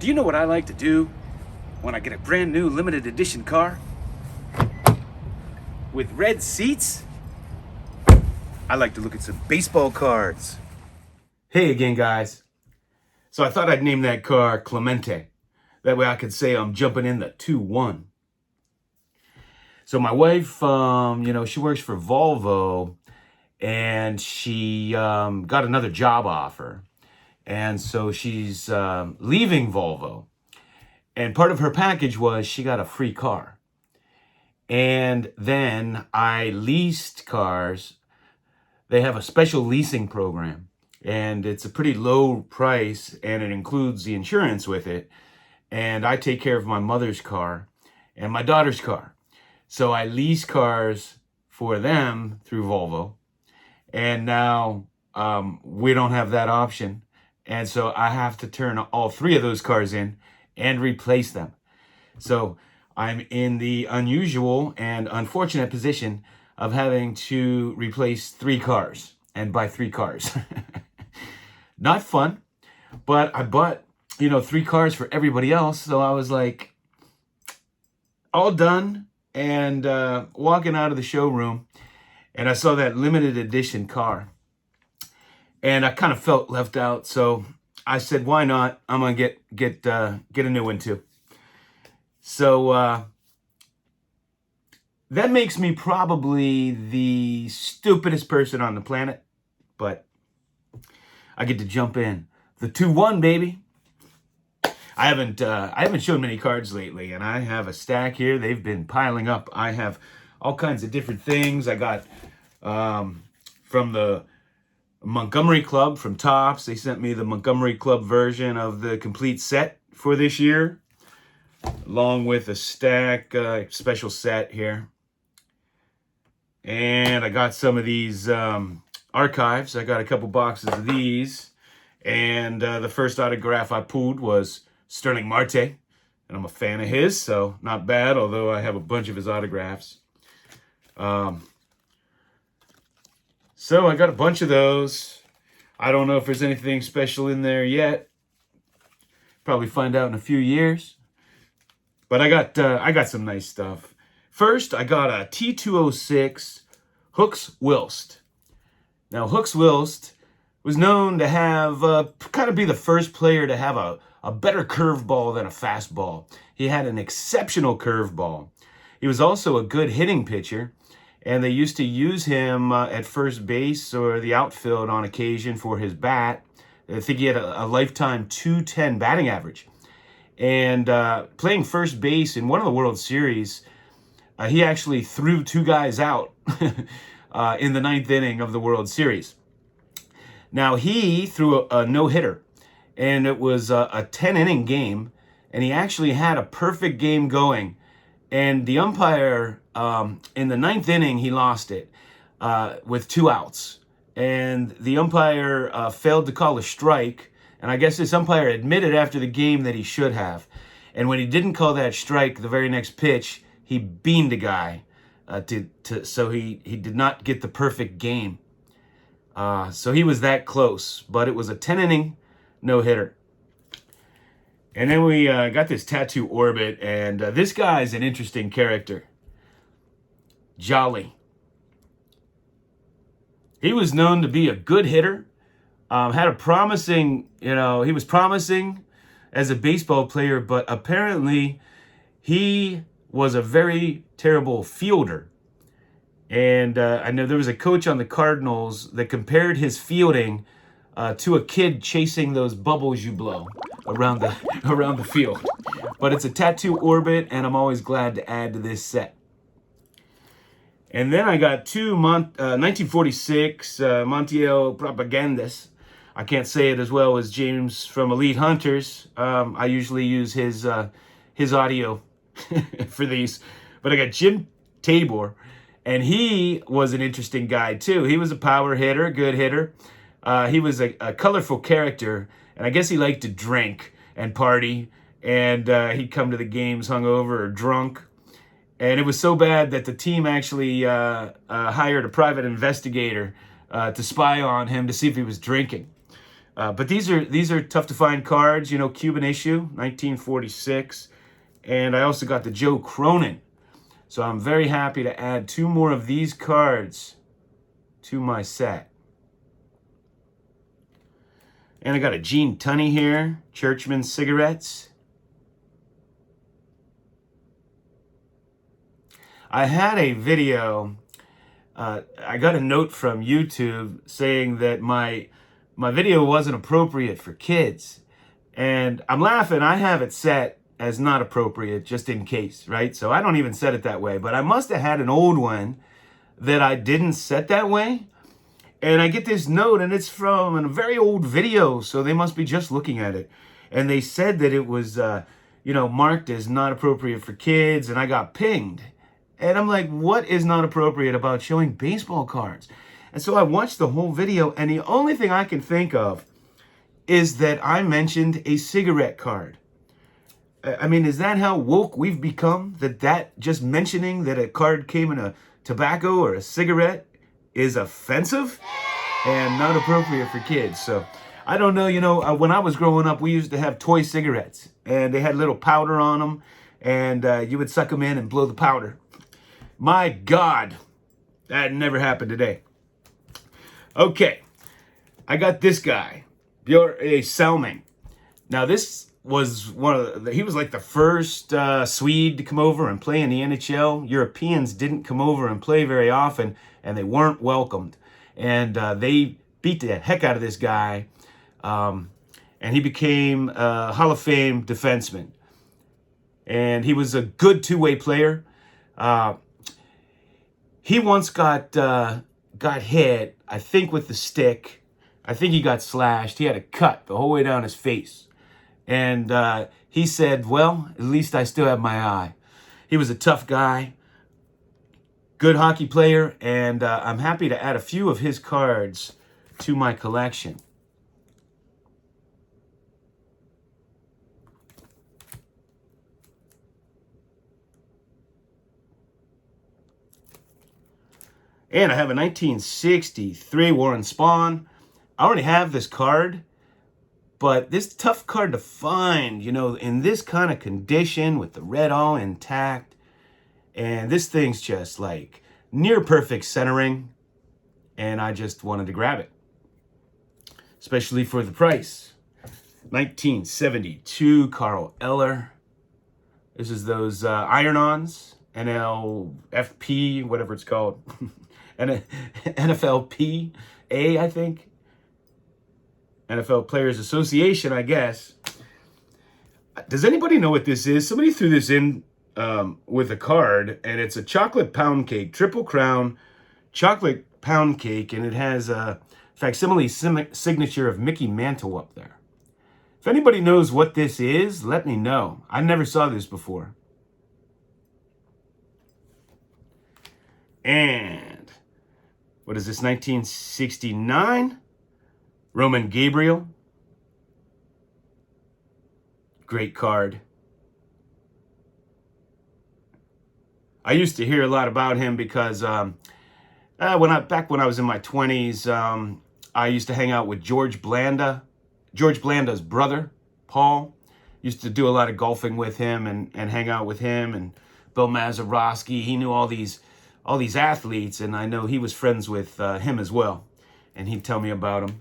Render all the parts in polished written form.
Do you know what I like to do when I get a brand new limited edition car? With red seats? I like to look at some baseball cards. Hey again, guys. So I thought I'd name that car Clemente. That way I could say I'm jumping in the 2-1. So my wife, she works for Volvo, and she got another job offer. And so she's leaving Volvo. And part of her package was she got a free car. And then I leased cars. They have a special leasing program. And it's a pretty low price, and it includes the insurance with it. And I take care of my mother's car and my daughter's car. So I lease cars for them through Volvo. And now we don't have that option. And so I have to turn all three of those cars in and replace them. So I'm in the unusual and unfortunate position of having to replace 3 cars and buy 3 cars. Not fun, but I bought, 3 cars for everybody else. So I was like, all done, and walking out of the showroom, and I saw that limited edition car, and I kind of felt left out. So I said, why not? I'm gonna get a new one too. So that makes me probably the stupidest person on the planet, but I get to jump in. The 2-1, baby. I haven't shown many cards lately, and I have a stack here. They've been piling up. I have all kinds of different things. I got from the Montgomery Club from Topps. They sent me the Montgomery Club version of the complete set for this year, along with a stack, special set here. And I got some of these archives. I got a couple boxes of these. And the first autograph I pulled was Sterling Marte. And I'm a fan of his, so not bad, although I have a bunch of his autographs. So I got a bunch of those. I don't know if there's anything special in there yet. Probably find out in a few years. But I got some nice stuff. First, I got a T206 Hooks Wilst. Now, Hooks Wilst was known to have, kind of be the first player to have a better curveball than a fastball. He had an exceptional curveball. He was also a good hitting pitcher, and they used to use him at first base or the outfield on occasion for his bat. I think he had a lifetime .210 batting average. And playing first base in one of the World Series, he actually threw 2 guys out in the 9th inning of the World Series. Now, he threw a no-hitter, and it was a 10-inning game, and he actually had a perfect game going. And the umpire, in the 9th inning, he lost it with 2 outs. And the umpire failed to call a strike, and I guess this umpire admitted after the game that he should have. And when he didn't call that strike, the very next pitch, he beamed a guy, so he did not get the perfect game. So he was that close, but it was a 10-inning no-hitter. And then we got this Tattoo Orbit, and this guy's an interesting character. Jolly. He was known to be a good hitter, had a promising, he was promising as a baseball player, but apparently he was a very terrible fielder. And I know there was a coach on the Cardinals that compared his fielding to a kid chasing those bubbles you blow around the field. But it's a Tattoo Orbit, and I'm always glad to add to this set. And then I got 2 1946 Montiel Propagandas. I can't say it as well as James from Elite Hunters. I usually use his audio for these. But I got Jim Tabor. And he was an interesting guy, too. He was a power hitter, a good hitter. He was a colorful character, and I guess he liked to drink and party, and he'd come to the games hungover or drunk. And it was so bad that the team actually hired a private investigator to spy on him to see if he was drinking. But these are tough to find cards, you know, Cuban issue, 1946. And I also got the Joe Cronin. So I'm very happy to add 2 more of these cards to my set. And I got a Gene Tunney here, Churchman Cigarettes. I had a video, I got a note from YouTube saying that my video wasn't appropriate for kids. And I'm laughing, I have it set as not appropriate just in case, right? So I don't even set it that way, but I must have had an old one that I didn't set that way. And I get this note, and it's from a very old video, so they must be just looking at it. And they said that it was, you know, marked as not appropriate for kids, and I got pinged. And I'm like, what is not appropriate about showing baseball cards? And so I watched the whole video, and the only thing I can think of is that I mentioned a cigarette card. I mean, is that how woke we've become? That just mentioning that a card came in a tobacco or a cigarette is offensive and not appropriate for kids. So I don't know, you know, when I was growing up, we used to have toy cigarettes, and they had little powder on them, and you would suck them in and blow the powder. My God, that never happened today. Okay, I got this guy, Björn Salming. Now this was he was like the first Swede to come over and play in the NHL. Europeans didn't come over and play very often, and they weren't welcomed. And they beat the heck out of this guy, and he became a Hall of Fame defenseman. And he was a good two-way player. He once got hit, I think with the stick. I think he got slashed. He had a cut the whole way down his face. And he said, well, at least I still have my eye. He was a tough guy, good hockey player, and I'm happy to add a few of his cards to my collection. And I have a 1963 Warren Spahn. I already have this card, but this tough card to find, you know, in this kind of condition with the red all intact. And this thing's just like near perfect centering. And I just wanted to grab it, especially for the price. 1972 Carl Eller. This is those iron-ons, NLFP, whatever it's called. NFLPA, I think. NFL Players Association, I guess. Does anybody know what this is? Somebody threw this in with a card, and it's a chocolate pound cake, Triple Crown chocolate pound cake, and it has a facsimile signature of Mickey Mantle up there. If anybody knows what this is, let me know. I never saw this before. And what is this, 1969? Roman Gabriel. Great card. I used to hear a lot about him because back when I was in my 20s, I used to hang out with George Blanda. George Blanda's brother, Paul. Used to do a lot of golfing with him and hang out with him, and Bill Mazeroski. He knew all these athletes, and I know he was friends with him as well. And he'd tell me about them.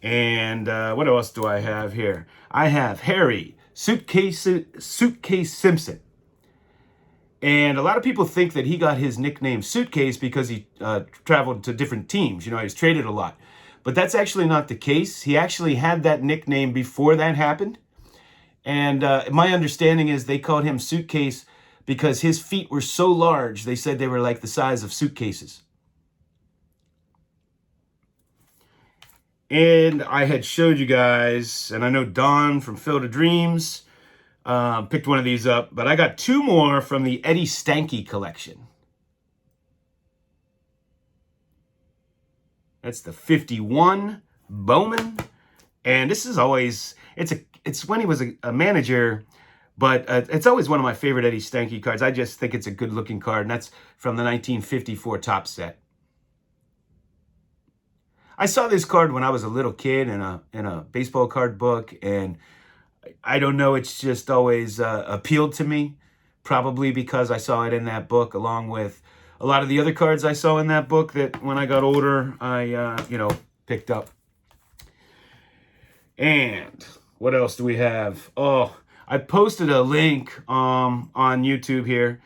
And what else do I have here? I have Harry Suitcase Simpson. And a lot of people think that he got his nickname Suitcase because he traveled to different teams. You know, he was traded a lot. But that's actually not the case. He actually had that nickname before that happened. And my understanding is they called him Suitcase because his feet were so large, they said they were like the size of suitcases. And I had showed you guys, and I know Don from Field of Dreams picked one of these up, but I got 2 more from the Eddie Stanky collection. That's the 51 Bowman. And this is always, it's when he was a manager, but it's always one of my favorite Eddie Stanky cards. I just think it's a good looking card, and that's from the 1954 Top set. I saw this card when I was a little kid in a baseball card book, and I don't know, it's just always appealed to me, probably because I saw it in that book along with a lot of the other cards I saw in that book that when I got older, I, picked up. And what else do we have? Oh, I posted a link on YouTube here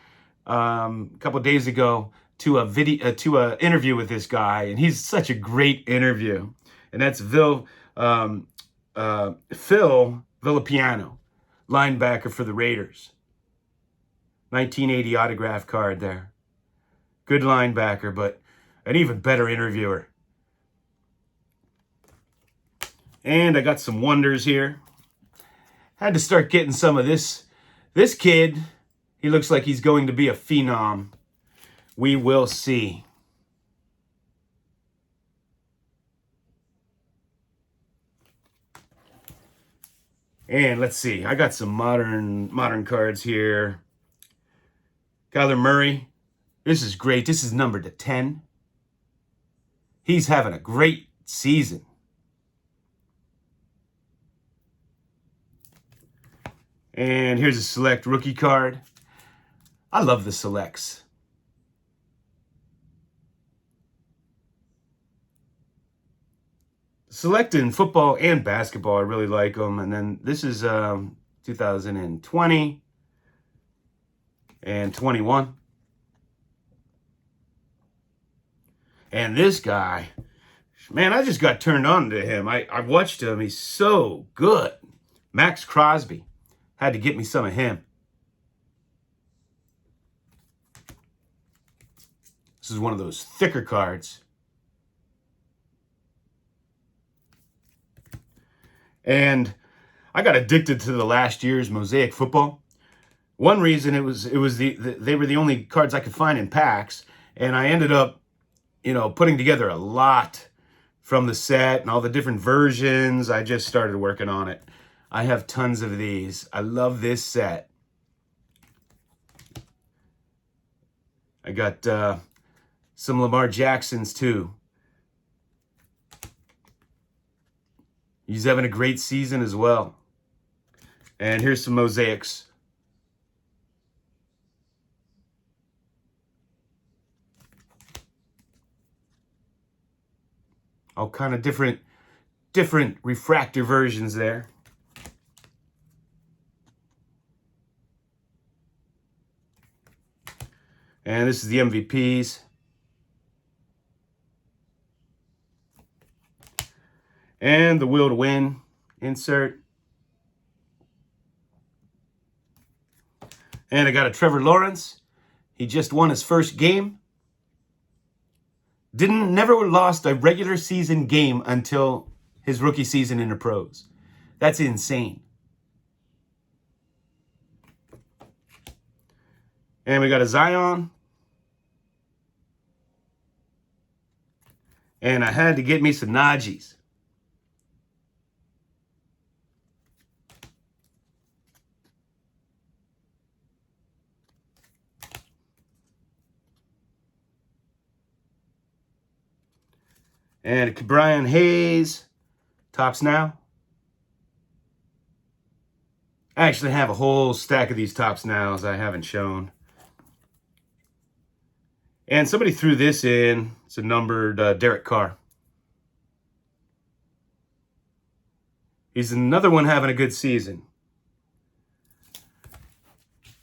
a couple days ago to a video to an interview with this guy, and he's such a great interview. And that's Phil Villapiano, linebacker for the Raiders. 1980 autograph card there. Good linebacker, but an even better interviewer. And I got some wonders here. Had to start getting some of this. This kid, he looks like he's going to be a phenom. We will see. And let's see. I got some modern cards here. Kyler Murray. This is great. This is numbered to 10. He's having a great season. And here's a select rookie card. I love the selects. Select in football and basketball, I really like them. And then this is 2020 and 21. And this guy, man, I just got turned on to him. I watched him. He's so good. Max Crosby. Had to get me some of him. This is one of those thicker cards. And I got addicted to the last year's Mosaic football. One reason they were the only cards I could find in packs, and I ended up, putting together a lot from the set and all the different versions. I just started working on it. I have tons of these. I love this set. I got some Lamar Jacksons too. He's having a great season as well. And here's some mosaics. All kind of different refractor versions there. And this is the MVPs. And the will to win insert. And I got a Trevor Lawrence. He just won his first game. Never lost a regular season game until his rookie season in the pros. That's insane. And we got a Zion. And I had to get me some Najees. And Brian Hayes, tops now. I actually have a whole stack of these tops nows I haven't shown. And somebody threw this in. It's a numbered Derek Carr. He's another one having a good season.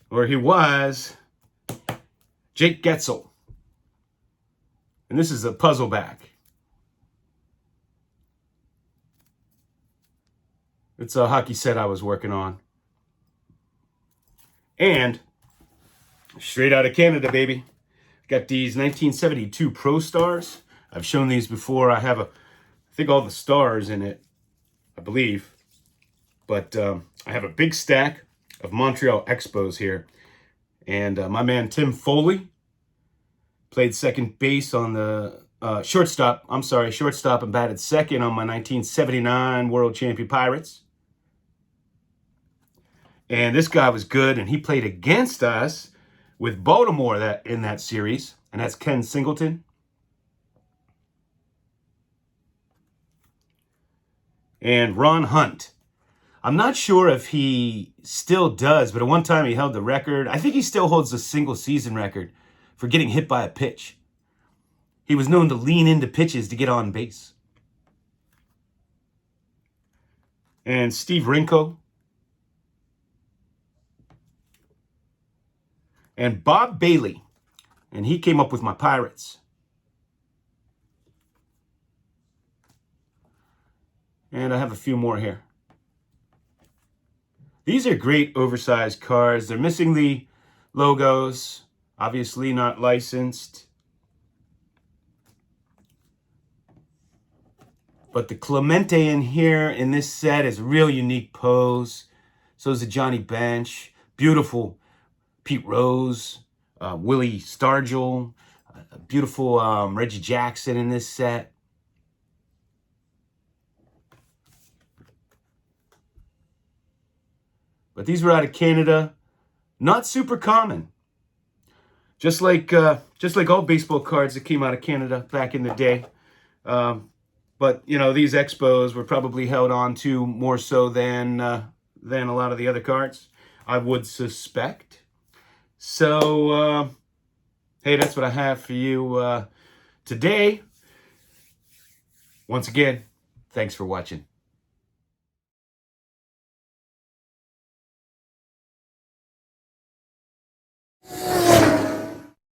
Or he was Jake Getzel. And this is a puzzle back. It's a hockey set I was working on. And straight out of Canada, baby. Got these 1972 Pro Stars. I've shown these before. I have I think all the stars in it, I believe. But I have a big stack of Montreal Expos here. And my man Tim Foley played second base on the shortstop and batted second on my 1979 World Champion Pirates. And this guy was good, and he played against us with Baltimore in that series, and that's Ken Singleton. and Ron Hunt. I'm not sure if he still does, but at one time he held the record. I think he still holds the single season record for getting hit by a pitch. He was known to lean into pitches to get on base. And Steve Rinko. And Bob Bailey. And he came up with my Pirates. And I have a few more here. These are great oversized cards. They're missing the logos. Obviously not licensed. But the Clemente in here in this set is a real unique pose. So is the Johnny Bench. Beautiful Pete Rose. Willie Stargell. Beautiful Reggie Jackson in this set. But these were out of Canada. Not super common. Just like all baseball cards that came out of Canada back in the day. But, you know, these expos were probably held on to more so than a lot of the other cards, I would suspect. So, hey, that's what I have for you today. Once again, thanks for watching.